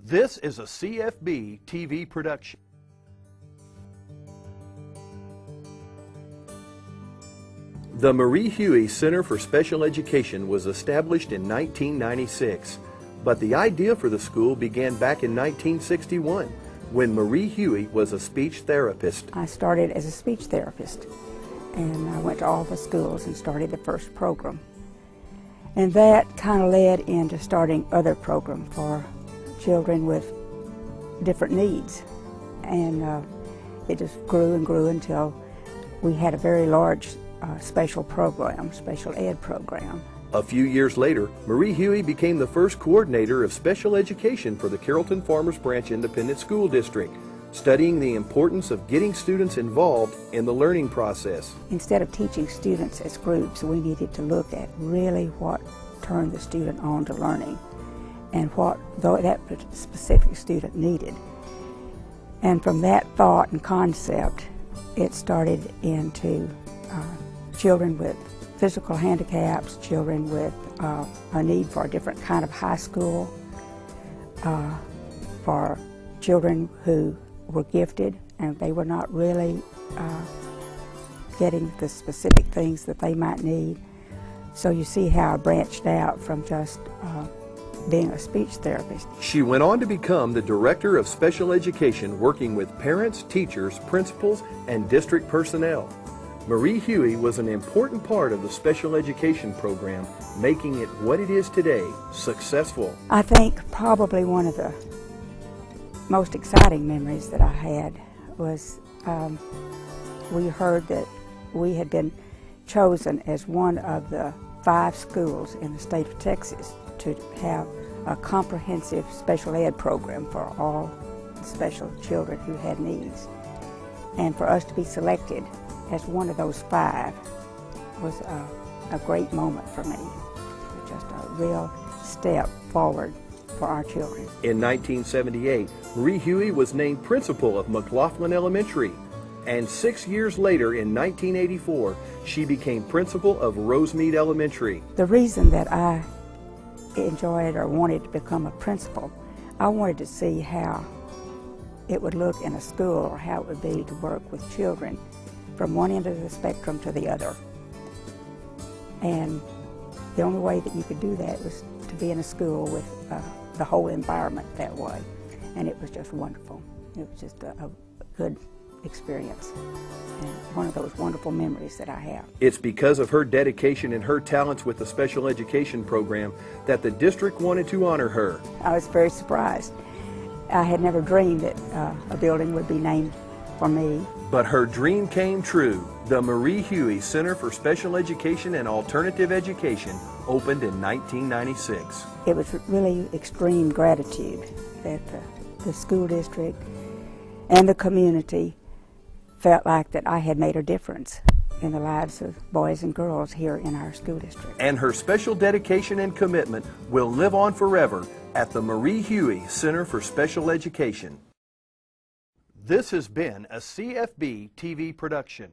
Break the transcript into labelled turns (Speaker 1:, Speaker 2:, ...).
Speaker 1: This is a CFB TV production. The Marie Huie Center for Special Education was established in 1996, but the idea for the school began back in 1961 when Marie Huie was a speech therapist.
Speaker 2: I started as a speech therapist, and I went to all the schools and started the first program. And that kind of led into starting other programs for children with different needs. And it just grew and grew until we had a very large special ed program.
Speaker 1: A few years later, Marie Huie became the first coordinator of special education for the Carrollton-Farmers Branch Independent School District, studying the importance of getting students involved in the learning process.
Speaker 2: Instead of teaching students as groups, we needed to look at really what turned the student on to learning and what that specific student needed. And from that thought and concept, it started into children with physical handicaps, children with a need for a different kind of high school, for children who were gifted and they were not really getting the specific things that they might need. So you see how I branched out from just being a speech therapist.
Speaker 1: She went on to become the Director of Special Education, working with parents, teachers, principals, and district personnel. Marie Huie was an important part of the special education program, making it what it is today, successful.
Speaker 2: I think probably one of the most exciting memories that I had was we heard that we had been chosen as one of the 5 schools in the state of Texas to have a comprehensive special ed program for all special children who had needs. And for us to be selected as one of those 5 was a great moment for me. It was just a real step forward for our children.
Speaker 1: In 1978, Marie Huie was named principal of McLaughlin Elementary, and 6 years later, in 1984, she became principal of Rosemead Elementary.
Speaker 2: The reason that I enjoyed or wanted to become a principal, I wanted to see how it would look in a school, or how it would be to work with children from one end of the spectrum to the other. And the only way that you could do that was to be in a school with the whole environment that way. And it was just wonderful. It was just a good experience, and one of those wonderful memories that I have.
Speaker 1: It's because of her dedication and her talents with the special education program that the district wanted to honor her.
Speaker 2: I was very surprised. I had never dreamed that a building would be named for me.
Speaker 1: But her dream came true. The Marie Huie Center for Special Education and Alternative Education opened in 1996.
Speaker 2: It was really extreme gratitude that the school district and the community felt like that I had made a difference in the lives of boys and girls here in our school district.
Speaker 1: And her special dedication and commitment will live on forever at the Marie Huie Center for Special Education. This has been a CFB TV production.